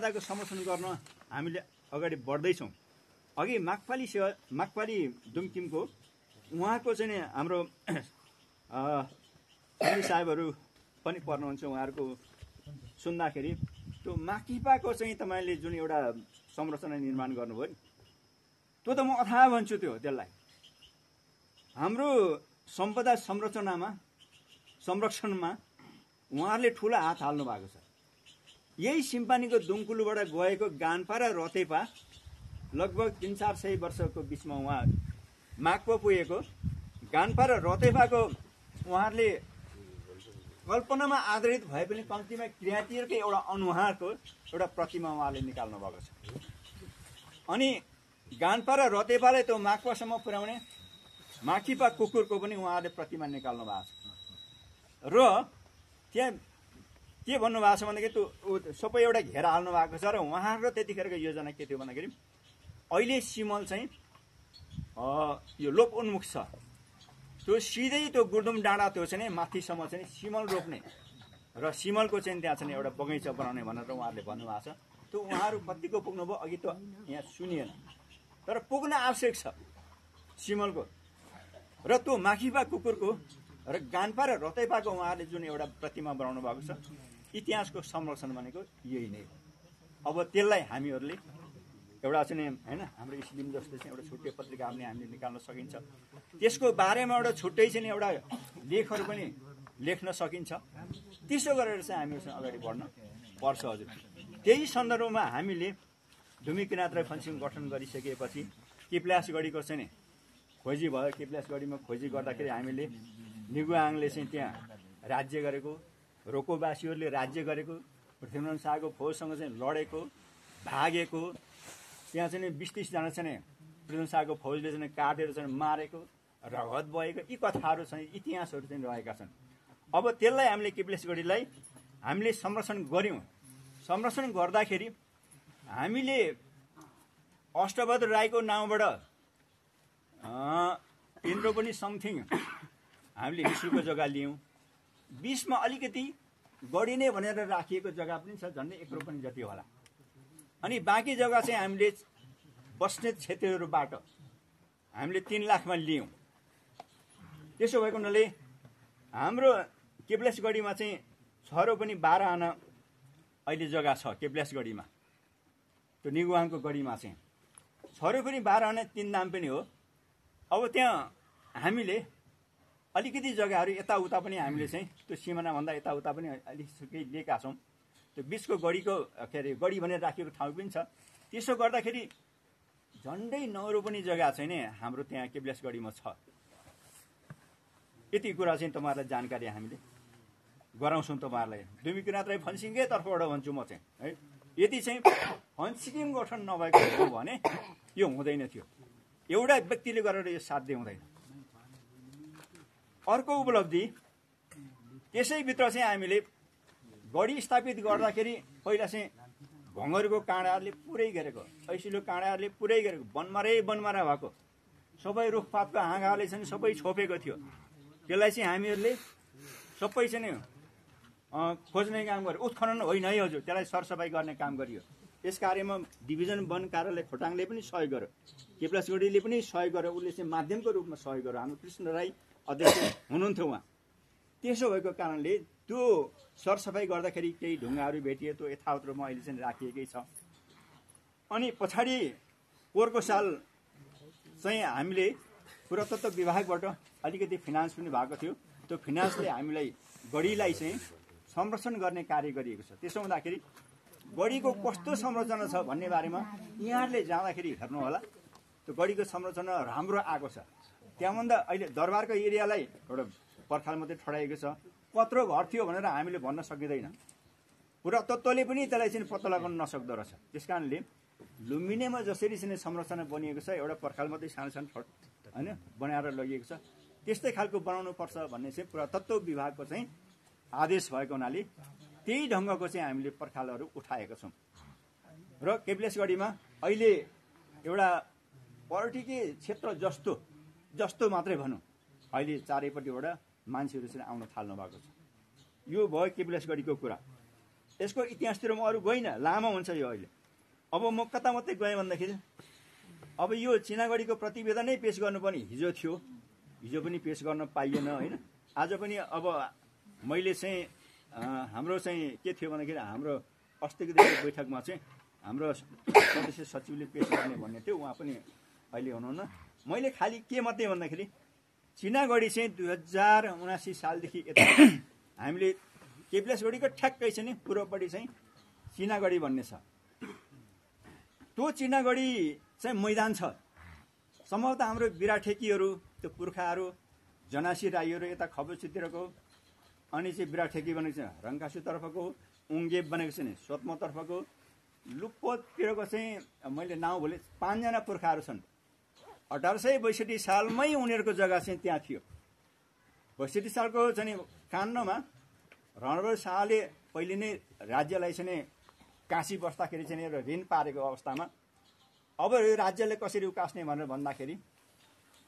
को समर्थन गर्न हामीले अगाडि बढ्दैछौँ। अघि माकपाली दुमकिमको उहाँको चाहिँ हाम्रो साहेबहरू पनि पर्नुहुन्छ। उहाँहरूको सुन्दाखेरि त्यो माकिपाको चाहिँ तपाईँले जुन एउटा संरचना निर्माण गर्नुभयो नि, त्यो त म अथाह भन्छु त्यसलाई। हाम्रो सम्पदा संरक्षणमा उहाँहरूले ठुलो हात हाल्नु भएको छ। यही सिम्पानीको दुङकुलुबाट गएको गान्पा र रतेपा लगभग 300-400 वर्षको बिचमा उहाँ माकपा पुगेको। गान्पा र रतेपाको उहाँहरूले कल्पनामा आधारित भए पनि कम्तीमा क्रियातिरकै एउटा अनुहारको एउटा प्रतिमा उहाँले निकाल्नु भएको छ। अनि गान्पा र रतेपाले त्यो माकपासम्म पुर्याउने माकिपा कुकुरको पनि उहाँहरूले प्रतिमा निकाल्नु भएको छ। र त्यहाँ के भन्नुभएको छ भन्दाखेरि त्यो सबै एउटा घेरा हाल्नु भएको छ। र उहाँहरूको त्यतिखेरको योजना के थियो भन्दाखेरि अहिले सिमल चाहिँ यो लोप उन्मुख छ, त्यो सिधै त्यो गुर्दुम डाँडा त्यो चाहिँ माथिसम्म चाहिँ सिमल रोप्ने र सिमलको चाहिँ त्यहाँ चाहिँ एउटा बगैँचा बनाउने भनेर उहाँहरूले भन्नुभएको छ। त्यो उहाँहरू कतिको पुग्नुभयो अघि त यहाँ सुनिएन, तर पुग्न आवश्यक छ सिमलको। र त्यो माखिपा कुकुरको र गान्पा र रतैपाको उहाँहरूले जुन एउटा प्रतिमा बनाउनु भएको छ, इतिहासको संरक्षण भनेको यही नै हो। अब त्यसलाई हामीहरूले एउटा चाहिँ होइन हाम्रो स्लिम जस्तो चाहिँ एउटा छुट्टै पत्रिका हामीले निकाल्न सकिन्छ। त्यसको बारेमा एउटा छुट्टै चाहिँ एउटा लेखहरू पनि लेख्न सकिन्छ। त्यसो गरेर चाहिँ हामीसँग अगाडि बढ्न पर्छ हजुर। त्यही सन्दर्भमा हामीले धुमी किराँत फेन्सिङ गठन गरिसकेपछि किप्लासगढीको चाहिँ खोजी भयो। किप्लासगढीमा खोजी गर्दाखेरि हामीले निगुआङले चाहिँ त्यहाँ राज्य गरेको, रोकोबासीहरूले राज्य गरेको, पृथ्वीनारायण शाहको फौजसँग चाहिँ लडेको, भागेको, त्यहाँ चाहिँ 20-30 जना चाहिँ पृथ्वीनारायण शाहको फौजले चाहिँ काटेर चाहिँ मारेको, रगत बहेको यी कथाहरू चाहिँ इतिहासहरू चाहिँ रहेका छन्। अब त्यसलाई हामीले किप्लासगढीलाई हामीले संरक्षण गऱ्यौँ। संरक्षण गर्दाखेरि हामीले अष्टबहादुर राईको नाउँबाट इन्द्र पनि समथिङ हामीले हिस्ट्रीको जग्गा लियौँ। 20मा अलिकति गढी नै भनेर राखिएको जग्गा पनि छ, झन्डै 1 रोपनी जति होला। अनि बाँकी जग्गा चाहिँ हामीले बस्नेत क्षेत्रहरूबाट हामीले 3 लाखमा लियौँ। त्यसो भएको हुनाले हाम्रो किप्लासगढीमा चाहिँ 6 रोपनी 12 आना अहिले जग्गा छ किप्लासगढीमा। त्यो निगुआङको गढीमा चाहिँ 6 रोपनी 12 आना 3 दाम पनि हो। अब त्यहाँ हामीले अलिकति जग्गाहरू यताउता पनि हामीले चाहिँ त्यो सिमानाभन्दा यताउता पनि अलिकति लिएका छौँ। त्यो बिचको गढीको के अरे गढी भनेर राखिएको ठाउँ पनि छ। त्यसो गर्दाखेरि झन्डै 9 रोपनी जग्गा चाहिँ नि हाम्रो त्यहाँ किप्लासगढीमा छ। यति कुरा चाहिँ तपाईँहरूलाई जानकारी हामीले गराउँछौँ तपाईँहरूलाई। धुमी किराँत फेन्सिङकै तर्फबाट भन्छु म चाहिँ है। यदि चाहिँ फेन्सिङ गठन नभएको हो भने यो हुँदैन थियो। एउटा व्यक्तिले गरेर यो साध्य हुँदैन। अर्को उपलब्धि त्यसैभित्र चाहिँ हामीले गढी स्थापित गर्दाखेरि पहिला चाहिँ भङ्गरको काँडाहरूले पुरै घेरेको, ऐसिलो काँडाहरूले पुरै घेरेको, बनमारा भएको सबै रुखपातको हाँगाले चाहिँ सबै छोपेको थियो। त्यसलाई चाहिँ हामीहरूले सबै चाहिँ खोज्ने काम गर्यो। उत्खनन होइन है हजुर, त्यसलाई सरसफाइ गर्ने काम गरियो। यस कार्यमा डिभिजन वन कार्यालय खोटाङले पनि सहयोग गर्यो, किप्लासगढीले पनि सहयोग गर्यो। उसले चाहिँ माध्यमको रूपमा सहयोग गर्यो। हाम्रो कृष्ण राई अध्यक्ष हुनुहुन्थ्यो उहाँ। त्यसो भएको कारणले त्यो सरसफाइ गर्दाखेरि केही ढुङ्गाहरू भेटिए, त्यो यथावत रूपमा अहिले चाहिँ राखिएकै छ। अनि पछाडि पोहोरको साल चाहिँ हामीले पुरातत्व विभागबाट अलिकति फिनान्स पनि भएको थियो। त्यो फिनान्सले हामीलाई गढीलाई चाहिँ संरक्षण गर्ने कार्य गरिएको छ। त्यसो हुँदाखेरि गढीको कस्तो संरचना छ भन्ने बारेमा यहाँहरूले जाँदाखेरि हेर्नु होला। त्यो गढीको संरचना राम्रो आएको छ। त्यहाँभन्दा अहिले दरबारको एरियालाई एउटा पर्खाल मात्रै ठडाइएको छ। कत्रो घर थियो भनेर हामीले भन्न सकिँदैन। पुरातत्वले पनि त्यसलाई चाहिँ पत्ता लगाउन नसक्दो रहेछ। त्यस कारणले लुम्बिनीमा जसरी चाहिँ संरचना बनिएको छ, एउटा पर्खाल मात्रै सानो सानो होइन बनाएर लगिएको छ, त्यस्तै खालको बनाउनु पर्छ भन्ने चाहिँ पुरातत्व विभागको चाहिँ आदेश भएको हुनाले त्यही ढङ्गको चाहिँ हामीले पर्खालहरू उठाएका छौँ। र किप्लासगढीमा अहिले एउटा पर्यटकीय क्षेत्र जस्तो मात्रै भनौँ, अहिले चारैपट्टिबाट मान्छेहरू चाहिँ आउन थाल्नु भएको छ। यो भयो किप्लासगढीको कुरा। यसको इतिहासतिर म अरू गइनँ, लामो हुन्छ यो अहिले। अब म कता मात्रै गएँ भन्दाखेरि अब यो चिनागढीको प्रतिवेदनै पेश गर्नुपर्ने हिजो थियो, हिजो पनि पेश गर्न पाइएन होइन। आज पनि अब मैले चाहिँ हाम्रो चाहिँ के थियो भन्दाखेरि हाम्रो अस्तिको दिनको बैठकमा चाहिँ हाम्रो सदस्य सचिवले पेश गर्ने भन्ने थियो, उहाँ पनि अहिले हुनुहुन्न। मैले खालि के मात्रै भन्दाखेरि चिनागढी चाहिँ 2079 सालदेखि यता हामीले केपिलासगढीको ठ्याक्कै चाहिँ नि पूर्वपट्टि चाहिँ चिनागढी भन्ने छ। त्यो चिनागढी चाहिँ मैदान छ। सम्भवतः हाम्रो बिराठेकीहरू त्यो पुर्खाहरू जनासी राईहरू यता खबुसीतिरको, अनि चाहिँ बिराठेकी भनेको चाहिँ रङ्कासुतर्फको, उङ्गेप भनेको चाहिँ सोत्मतर्फको, लुप्पोतिरको चाहिँ मैले नाउँ भुलेँ 5 जना पुर्खाहरू छन्। 1862 सालमै उनीहरूको जग्गा चाहिँ त्यहाँ थियो। 62 सालको चाहिँ काण्डमा रणबहादुर शाहले पहिले नै राज्यलाई चाहिँ काशी बस्दाखेरि चाहिँ ऋण पारेको अवस्थामा अब यो राज्यले कसरी उकास्ने भनेर भन्दाखेरि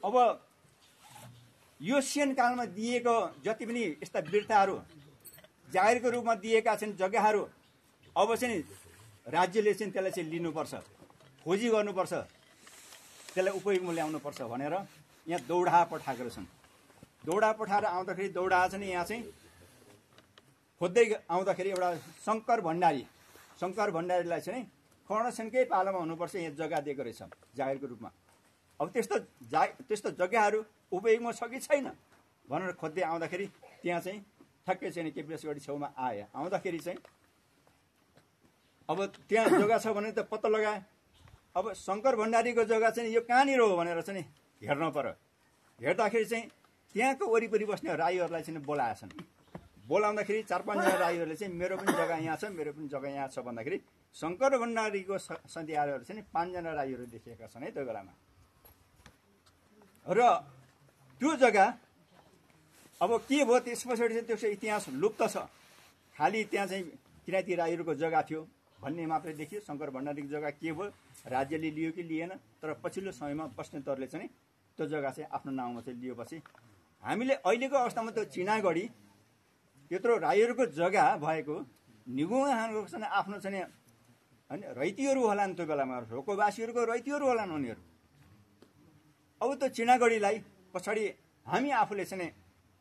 अब यो सेनकालमा दिएको जति पनि यस्ता वीरताहरू जागिरको रूपमा दिएका छन् जग्गाहरू अब चाहिँ राज्यले चाहिँ त्यसलाई चाहिँ लिनुपर्छ, खोजी गर्नुपर्छ, त्यसलाई उपयोगमा ल्याउनुपर्छ भनेर यहाँ दौडा पठाएको छन्। दौडा पठाएर आउँदाखेरि दौडा चाहिँ यहाँ चाहिँ खोज्दै आउँदाखेरि एउटा शङ्कर भण्डारीलाई चाहिँ कर्णसेनकै पालामा हुनुपर्छ यहाँ जग्गा दिएको रहेछ जागिरको रूपमा। अब त्यस्तो जग्गाहरू उपयोगमा छ कि छैन भनेर खोज्दै आउँदाखेरि त्यहाँ चाहिँ ठ्याक्कै चाहिँ केपिलासगढी छेउमा आउँदाखेरि चाहिँ अब त्यहाँ जग्गा छ भने त पत्ता लगाए। अब शङ्कर भण्डारीको जग्गा चाहिँ यो कहाँनिर हो भनेर चाहिँ हेर्नु पर्यो। हेर्दाखेरि चाहिँ त्यहाँको वरिपरि बस्ने राईहरूलाई चाहिँ बोलाएछन्। बोलाउँदाखेरि 4-5 जना राईहरूले चाहिँ मेरो पनि जग्गा यहाँ छ, मेरो पनि जग्गा यहाँ छ भन्दाखेरि शङ्कर भण्डारीको सन्धिहारहरू चाहिँ 5 जना राईहरू देखिएका छन् है त्यो बेलामा। र त्यो जग्गा अब के भयो त्यस पछाडि चाहिँ त्यो इतिहास लुप्त छ। खालि त्यहाँ चाहिँ किराँती राईहरूको जग्गा थियो भन्ने मात्रै देखियो। शङ्कर भण्डारीको जग्गा के भयो, राज्यले लियो कि लिएन, तर पछिल्लो समयमा बस्नेतहरूले चाहिँ त्यो जग्गा चाहिँ आफ्नो नाउँमा चाहिँ लिएपछि हामीले अहिलेको अवस्थामा त्यो चिनागढी त्यत्रो राईहरूको जग्गा भएको निगुवाहरूको चाहिँ आफ्नो चाहिँ होइन रैतीहरू होलान् त्यो बेलामा, रोकोवासीहरूको रैतीहरू होलान् उनीहरू। अब त्यो चिनागढीलाई पछाडि हामी आफूले चाहिँ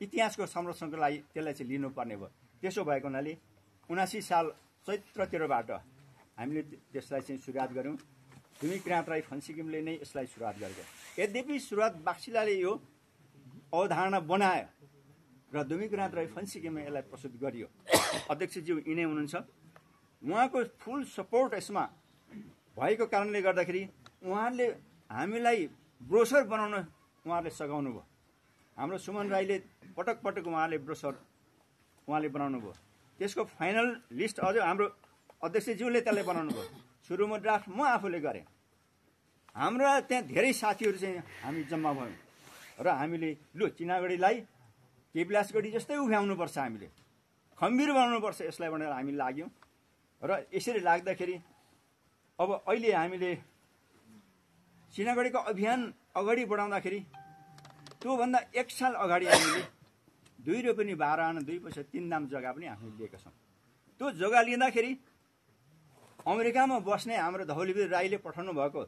इतिहासको संरक्षणको लागि त्यसलाई चाहिँ लिनुपर्ने भयो। त्यसो भएको हुनाले 79 साल चैत्रतिरबाट हामीले त्यसलाई चाहिँ सुरुवात गऱ्यौँ। दुमीकिराँत राई फन्सिकिमले नै यसलाई सुरुवात गरेको। यद्यपि सुरुवात बाक्सिलाले यो अवधारणा बनायो र दुमीकिराँत राई फन्सिकिमले यसलाई प्रस्तुत गरियो। अध्यक्षज्यू यिनै हुनुहुन्छ, उहाँको फुल सपोर्ट यसमा भएको कारणले गर्दाखेरि उहाँले हामीलाई ब्रोसर बनाउन उहाँले सघाउनु भयो। हाम्रो सुमन राईले पटक पटक उहाँले ब्रोसर उहाँले बनाउनु भयो। त्यसको फाइनल लिस्ट अझ हाम्रो अध्यक्षज्यूले त्यसलाई बनाउनु भयो। सुरुमा ड्राफ्ट म आफूले गरेँ। हाम्रो त्यहाँ धेरै साथीहरू चाहिँ हामी जम्मा भयौँ र हामीले लु चिनागढीलाई केपिलासगढी जस्तै उभ्याउनुपर्छ, हामीले खम्बीर बनाउनुपर्छ यसलाई भनेर हामी लाग्यौँ। र यसरी लाग्दाखेरि अब अहिले हामीले चिनागढीको अभियान अगाडि बढाउँदाखेरि त्योभन्दा 1 साल अगाडि हामीले 2 रुपियाँ 12 आना 2 पैसा 3 दाम जग्गा पनि हामीले लिएका छौँ। त्यो जग्गा लिँदाखेरि अमेरिकामा बस्ने हाम्रो धौलीवीर राईले पठाउनु भएको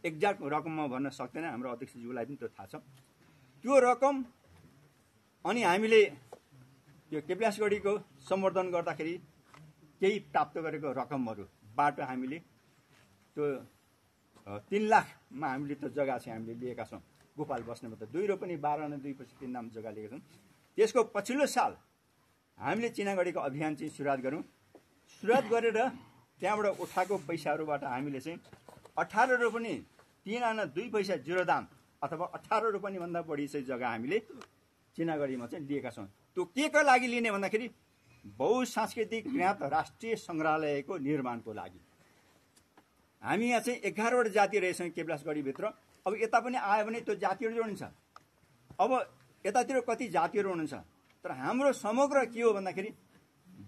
एक्ज्याक्ट रकम म भन्न सक्दैन, हाम्रो अध्यक्षज्यूलाई पनि त्यो थाहा छ। त्यो रकम अनि हामीले यो केपिलासगढीको सम्वर्धन गर्दाखेरि केही प्राप्त गरेको रकमहरूबाट हामीले त्यो 3 लाखमा हामीले त्यो जग्गा चाहिँ हामीले लिएका छौँ। गोपाल बस्नेमा त 2 रुपियाँ 12 आना 2 पैसा 3 दाम जग्गा लिएका छौँ। त्यसको पछिल्लो साल हामीले चिनागढीको अभियान चाहिँ सुरुवात गऱ्यौँ। सुरुवात गरेर त्यहाँबाट उठाएको पैसाहरूबाट हामीले चाहिँ 18 रुपियाँ 3 आना 2 पैसा 0 दाम अथवा 18 रुपियाँ भन्दा बढी चाहिँ जग्गा हामीले चिनागढीमा चाहिँ लिएका छौँ। त्यो के को लागि लिने भन्दाखेरि बहुसांस्कृतिक ज्ञात राष्ट्रिय सङ्ग्रहालयको निर्माणको लागि। हामी यहाँ चाहिँ 11वटा जाति रहेछौँ केपिलासगढीभित्र। अब यता पनि आयो भने त्यो जातिहरू जोडिन्छ। अब यतातिर कति जातिहरू हुनुहुन्छ, तर हाम्रो समग्र के हो भन्दाखेरि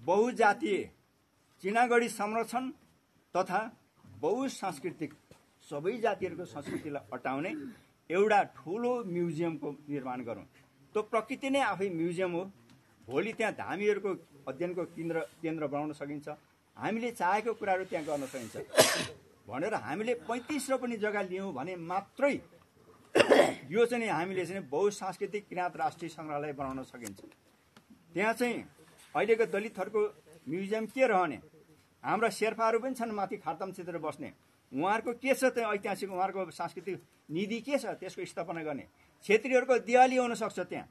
बहुजातीय चिनागढी संरक्षण तथा बहुसांस्कृतिक सबै जातिहरूको संस्कृतिलाई अटाउने एउटा ठुलो म्युजियमको निर्माण गरौँ। त्यो प्रकृति नै आफै म्युजियम हो। भोलि त्यहाँ धामीहरूको अध्ययनको केन्द्र बनाउन सकिन्छ, हामीले चाहेको कुराहरू त्यहाँ गर्न सकिन्छ भनेर हामीले 35 रोपनी जग्गा लियौँ भने मात्रै यो चाहिँ हामीले चाहिँ बहुसांस्कृतिक किराँत राष्ट्रिय सङ्ग्रहालय बनाउन सकिन्छ। त्यहाँ चाहिँ अहिलेको दलितहरूको म्युजियम के रहने, हाम्रा शेर्पाहरू पनि छन् माथि खार्ताम क्षेत्र बस्ने, उहाँहरूको के छ त्यहाँ ऐतिहासिक उहाँहरूको सांस्कृतिक निधि के छ त्यसको स्थापना गर्ने, क्षेत्रीहरूको दिवाली हुन सक्छ, त्यहाँ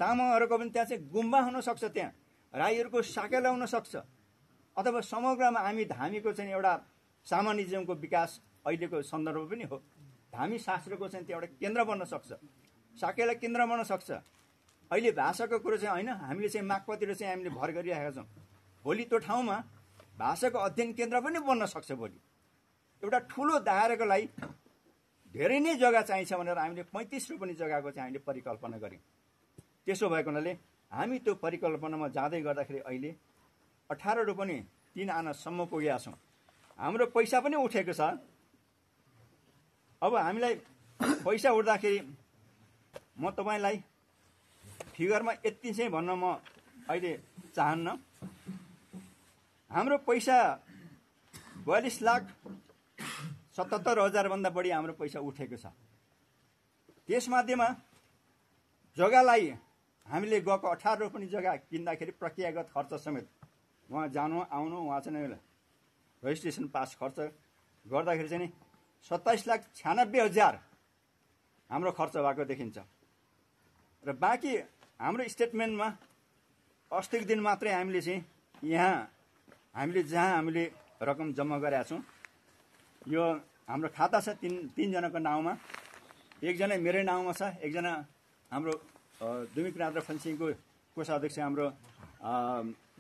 तामाङहरूको पनि त्यहाँ चाहिँ गुम्बा हुन सक्छ, त्यहाँ राईहरूको साकेला हुन सक्छ, अथवा समग्रमा हामी धामीको चाहिँ एउटा सामानिज्मको विकास अहिलेको सन्दर्भ पनि हो। धामी शास्त्रको चाहिँ त्यो एउटा केन्द्र बन्न सक्छ, साकेला केन्द्र बन्न सक्छ। अहिले भाषाको कुरो चाहिँ होइन, हामीले चाहिँ मागपतिर चाहिँ हामीले भर गरिरहेका छौँ। भोलि त्यो ठाउँमा भाषाको अध्ययन केन्द्र पनि बन्न सक्छ। भोलि एउटा ठुलो दायराको लागि धेरै नै जग्गा चाहिन्छ भनेर हामीले 35 रोपनी जग्गाको चाहिँ हामीले परिकल्पना गऱ्यौँ। त्यसो भएको हुनाले हामी त्यो परिकल्पनामा जाँदै गर्दाखेरि अहिले 18 रोपनी 3 आनासम्म पुगेका छौँ। हाम्रो पैसा पनि उठेको छ। अब हामीलाई पैसा उठ्दाखेरि म तपाईँलाई फिगरमा यति चाहिँ भन्न म अहिले चाहन्न। हाम्रो पैसा 42,77,000 भन्दा बढी हाम्रो पैसा उठेको छ। त्यसमध्येमा जग्गालाई हामीले गएको 18 रोपनी जग्गा किन्दाखेरि प्रक्रियागत खर्च समेत उहाँ जानु आउनु उहाँ चाहिँ रजिस्ट्रेसन पास खर्च गर्दाखेरि चाहिँ 27,96,000 हाम्रो खर्च भएको देखिन्छ। र बाँकी हाम्रो स्टेटमेन्टमा अस्तिको दिन मात्रै हामीले चाहिँ यहाँ जहाँ हामीले रकम जम्मा गरेका छौँ, यो हाम्रो खाता छ तीनजनाको नाउँमा, एकजना मेरै नाउँमा छ, एकजना हाम्रो दुमी किराँत र फन्सिङको कोषाध्यक्ष हाम्रो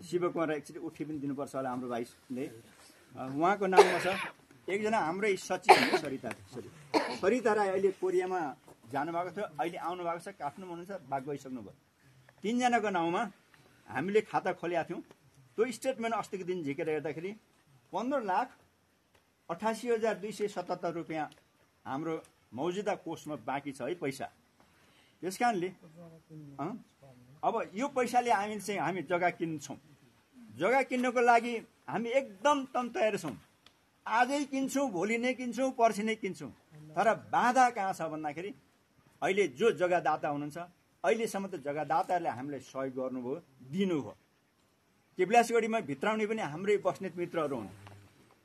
शिवकुमार एकचोटि उठी पनि दिनुपर्छ होला हाम्रो भाइले, उहाँको नाउँमा छ, एकजना हाम्रै सचिव सरिता राई अहिले कोरियामा जानुभएको थियो, अहिले आउनुभएको छ, काठमाडौँ हुनुहुन्छ, बाग गइसक्नुभयो। 3 जनाको नाउँमा हामीले खाता खोलेका थियौँ। त्यो स्टेटमेन्ट अस्तिको दिन झिकेर हेर्दाखेरि 15,88,277 रुपियाँ हाम्रो मौजुदा कोषमा बाँकी छ है पैसा। त्यस कारणले अब यो पैसाले हामी जग्गा किन्छौँ। जग्गा किन्नको लागि हामी एकदम तयार छौँ। आजै किन्छौँ, भोलि नै किन्छौँ, पर्सि नै किन्छौँ। तर बाधा कहाँ छ भन्दाखेरि अहिले जो जग्गादाता हुनुहुन्छ, अहिलेसम्म त जग्गादाताहरूले हामीलाई सहयोग गर्नुभयो, दिनुभयो। केवलासगढीमा भित्राउने पनि हाम्रै बस्नेत मित्रहरू हुन्।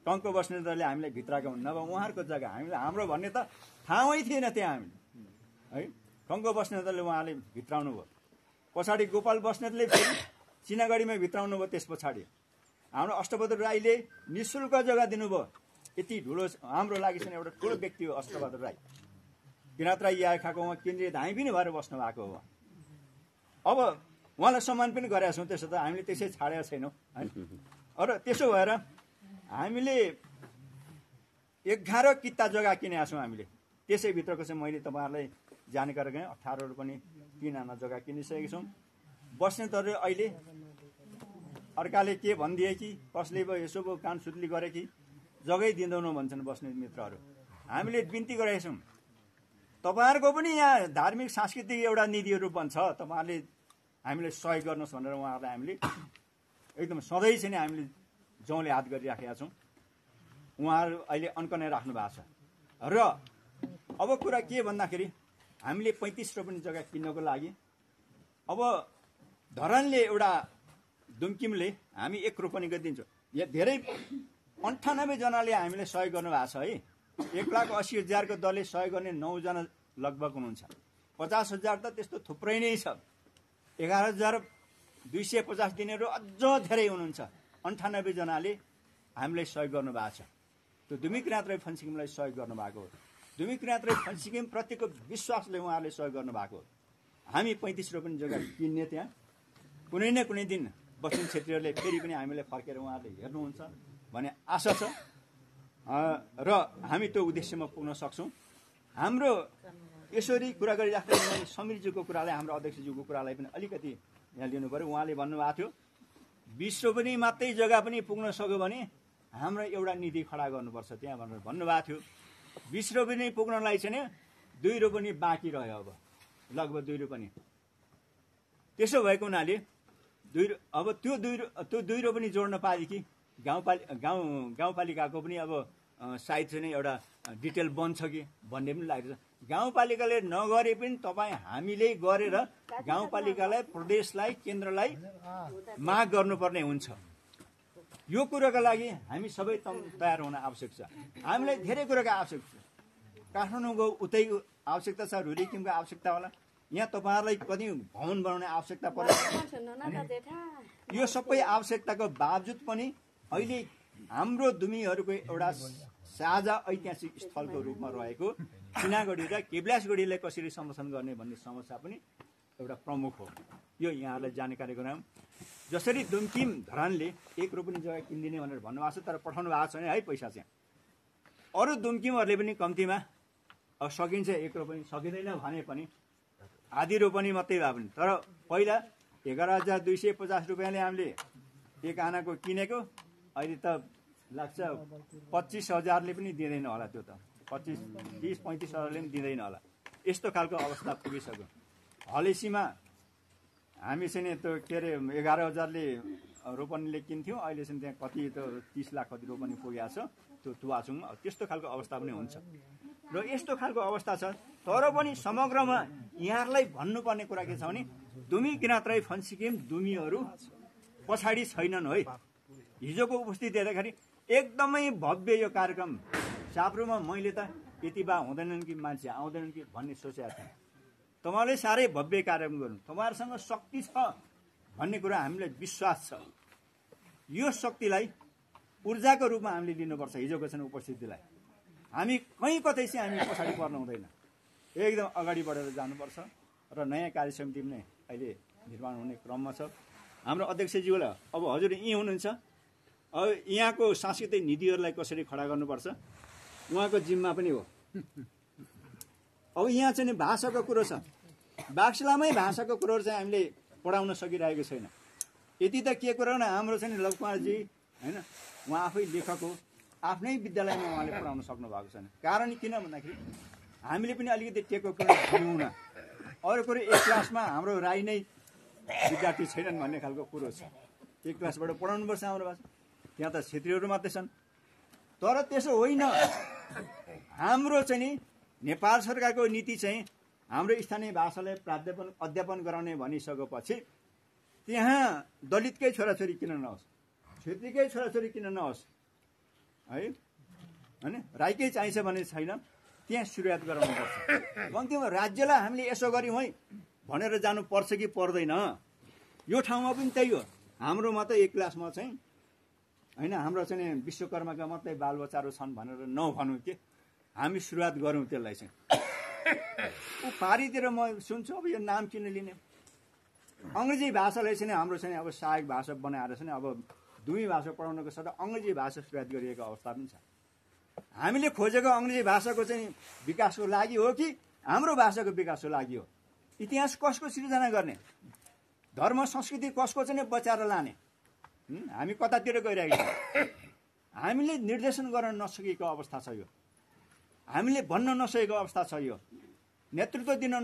टङ्क बस्नेतहरूले हामीलाई भित्राएका हुन्, नभए उहाँहरूको जग्गा हाम्रो भन्ने त ठाउँै थिएन त्यहाँ हामीले है। टङ्क बस्नेतले उहाँले भित्राउनु भयो, पछाडि गोपाल बस्नेतले चिनागढीमा भित्राउनु भयो, त्यस पछाडि हाम्रो अष्टबहादुर राईले निःशुल्क जग्गा दिनुभयो। यति ठुलो हाम्रो लागि चाहिँ एउटा ठुलो व्यक्ति हो अष्टबहादुर राई। किराँत राई यहाँ खाएको उहाँ केन्द्रीय धामी पनि भएर बस्नु भएको हो। अब उहाँलाई सम्मान पनि गरेका छौँ, त्यसो त हामीले त्यसै छाडेका छैनौँ है। र त्यसो भएर हामीले 11 किता जग्गा किनेका छौँ हामीले। त्यसैभित्रको चाहिँ मैले तपाईँहरूलाई जानकारी गएँ, 18 रोपनी 3 आना जग्गा किनिसकेको छौँ। बस्नेतहरू अहिले अर्काले के भनिदिए कि कसले भयो यसो भयो कान सुत्ली गरे कि जग्गै दिँदैनौँ भन्छन् बस्ने मित्रहरू। हामीले बिन्ती गरेका छौँ, तपाईँहरूको पनि यहाँ धार्मिक सांस्कृतिक एउटा निधिहरू बन्छ, तपाईँहरूले हामीले सहयोग गर्नुहोस् भनेर उहाँहरूलाई हामीले एकदम सधैँ चाहिँ हामीले जौले हात गरिराखेका छौँ। उहाँहरू अहिले अन्कनै राख्नु भएको छ। र अब कुरा के भन्दाखेरि हामीले 35 रोपनी जग्गा किन्नको लागि अब धरानले एउटा दुम्किमले हामी 1 रोपनी गरिदिन्छौँ। यहाँ धेरै 98 जनाले हामीले सहयोग गर्नुभएको छ है। 1,80,000 को दलले सहयोग गर्ने 9 जना लगभग हुनुहुन्छ। 50,000 त त्यस्तो थुप्रै नै छ। 11,250 दिनेहरू अझ धेरै हुनुहुन्छ। 98 जनाले हामीलाई सहयोग गर्नुभएको छ। त्यो दुमी किराँत राई फन्सिङलाई सहयोग गर्नुभएको हो। दुमी किराँत राई फन्सिङ प्रतिको विश्वासले उहाँहरूले सहयोग गर्नुभएको हो। हामी 35 रोपनी जग्गा किन्ने त्यहाँ कुनै न कुनै दिन बस्ने क्षेत्रीहरूले फेरि पनि हामीलाई फर्केर उहाँहरूले हेर्नुहुन्छ भन्ने आशा छ। र हामी त्यो उद्देश्यमा पुग्न सक्छौँ। हाम्रो यसरी कुरा गरिराख्दाखेरि मैले समीरज्यूको कुरालाई, हाम्रो अध्यक्षज्यूको कुरालाई पनि अलिकति यहाँ लिनु पऱ्यो। उहाँले भन्नुभएको थियो 20 रोपनी मात्रै जग्गा पनि पुग्न सक्यो भने हाम्रो एउटा निधि खडा गर्नुपर्छ त्यहाँ भनेर भन्नुभएको थियो। 20 रोपनी पुग्नलाई चाहिँ 2 रोपनी बाँकी रह्यो, अब लगभग 2 रोपनी। त्यसो भएको हुनाले अब त्यो 2 रोपनी जोड्न पाएदेखि गाउँपालिकाको पनि अब सायद चाहिँ एउटा डिटेल बन्छ कि भन्ने पनि लागेको छ। गाउँपालिकाले नगरे पनि तपाईँ हामीले गरेर गाउँपालिकालाई, प्रदेशलाई, केन्द्रलाई माग गर्नुपर्ने हुन्छ। यो कुरोका लागि हामी सबै तयार हुन आवश्यक छ। हामीलाई धेरै कुरोको आवश्यक छ। काठमाडौँको उतै आवश्यकता छ, रुलिकिमको आवश्यकता होला, यहाँ तपाईँहरूलाई कति भवन बनाउने आवश्यकता पर्छ। यो सबै आवश्यकताको बावजुद पनि अहिले हाम्रो दुमीहरूको एउटा साझा ऐतिहासिक स्थलको रूपमा रहेको चिनागढी र केवलासगढीलाई कसरी संरक्षण गर्ने भन्ने समस्या पनि एउटा प्रमुख हो। यो यहाँहरूलाई जानकारी गराउँ। जसरी दुमकिम धरानले 1 रोपनी जग्गा किनिदिने भनेर भन्नुभएको छ, तर पठाउनु भएको छैन है पैसा चाहिँ। अरू दुमकिमहरूले पनि कम्तीमा अब सकिन्छ 1 रोपनी, सकिँदैन भने पनि आधी रोपनी मात्रै भए पनि, तर पहिला 11,250 रुपियाँले हामीले 1 आनाको किनेको, अहिले त लाग्छ 25,000ले पनि दिँदैन होला। त्यो त 20-35 हजारले पनि दिँदैन होला। यस्तो खालको अवस्था पुगिसक्यो। हलेसीमा हामी चाहिँ त्यो के अरे 11,000ले रोपनीले किन्थ्यौँ, अहिले चाहिँ त्यहाँ कति त 30 लाख कति रोपनी पुगेको छ त्यो तुवाचुङमा। त्यस्तो खालको अवस्था पनि हुन्छ र यस्तो खालको अवस्था छ। तर पनि समग्रमा यहाँहरूलाई भन्नुपर्ने कुरा के छ भने दुमी किराँतराई फन्सिकिम दुमीहरू पछाडि छैनन् है। हिजोको उपस्थिति हेर्दाखेरि एकदमै भव्य यो कार्यक्रम साप्रोमा मैले त यति बा हुँदैनन् कि मान्छे आउँदैनन् कि भन्ने सोचेको थिएँ। तपाईँहरूले साह्रै भव्य कार्यक्रम गर्नु, तपाईँहरूसँग शक्ति छ भन्ने कुरा हामीलाई विश्वास छ। यो शक्तिलाई ऊर्जाको रूपमा हामीले लिनुपर्छ। हिजोको चाहिँ उपस्थितिलाई हामी कहीँ कतै चाहिँ हामी पछाडि पर्नु हुँदैन, एकदम अगाडि बढेर जानुपर्छ। र नयाँ कार्य समिति पनि अहिले निर्माण हुने क्रममा छ। हाम्रो अध्यक्षज्यूलाई अब हजुर यहीँ हुनुहुन्छ, अब यहाँको सांस्कृतिक नीतिहरूलाई कसरी खडा गर्नुपर्छ उहाँको जिम्मा पनि हो। अब यहाँ चाहिँ भाषाको कुरो छ, बाक्सलामै भाषाको कुरोहरू चाहिँ हामीले पढाउन सकिरहेको छैन। यति त के कुरा न, हाम्रो चाहिँ लवकुमारजी होइन, उहाँ आफै लेखक हो, आफ्नै विद्यालयमा उहाँले पढाउन सक्नु भएको छैन। कारण किन भन्दाखेरि हामीले पनि अलिकति टेको दिउँ न। अरू कुरो 1 क्लासमा हाम्रो राई नै विद्यार्थी छैनन् भन्ने खालको कुरो छ। 1 क्लासबाट पढाउनुपर्छ हाम्रो भाषा, त्यहाँ त क्षेत्रीहरू मात्रै छन्। तर त्यसो होइन, हाम्रो चाहिँ नि नेपाल सरकारको नीति चाहिँ हाम्रो स्थानीय भाषालाई अध्यापन गराउने भनिसकेपछि त्यहाँ दलितकै छोराछोरी किन नहोस्, क्षेत्रीकै छोराछोरी किन नहोस् है, होइन राईकै चाहिन्छ भन्ने छैन, त्यहाँ सुरुवात गराउनुपर्छ। कम्तीमा राज्यलाई हामीले यसो गऱ्यौँ है भनेर जानुपर्छ कि पर्दैन। यो ठाउँमा पनि त्यही हो, हाम्रो मात्रै 1 क्लासमा चाहिँ होइन, हाम्रो चाहिँ विश्वकर्माका मात्रै बालबच्चाहरू छन् भनेर नभनौँ कि हामी सुरुवात गरौँ त्यसलाई चाहिँ। पारितिर म सुन्छु अब यो नाम किन लिने, अङ्ग्रेजी भाषालाई चाहिँ हाम्रो चाहिँ अब सहायक भाषा बनाएर चाहिँ अब दुई भाषा पढाउनको सट्टा अङ्ग्रेजी भाषा सुरुवात गरिएको अवस्था पनि छ। हामीले खोजेको अङ्ग्रेजी भाषाको चाहिँ विकासको लागि हो कि हाम्रो भाषाको विकासको लागि हो? इतिहास कसको सृजना गर्ने, धर्म संस्कृति कसको चाहिँ बचाएर लाने, हामी कतातिर गइरहेको छौँ? हामीले निर्देशन गर्न नसकेको अवस्था छ यो, हामीले भन्न नसकेको अवस्था छ यो, नेतृत्व दिन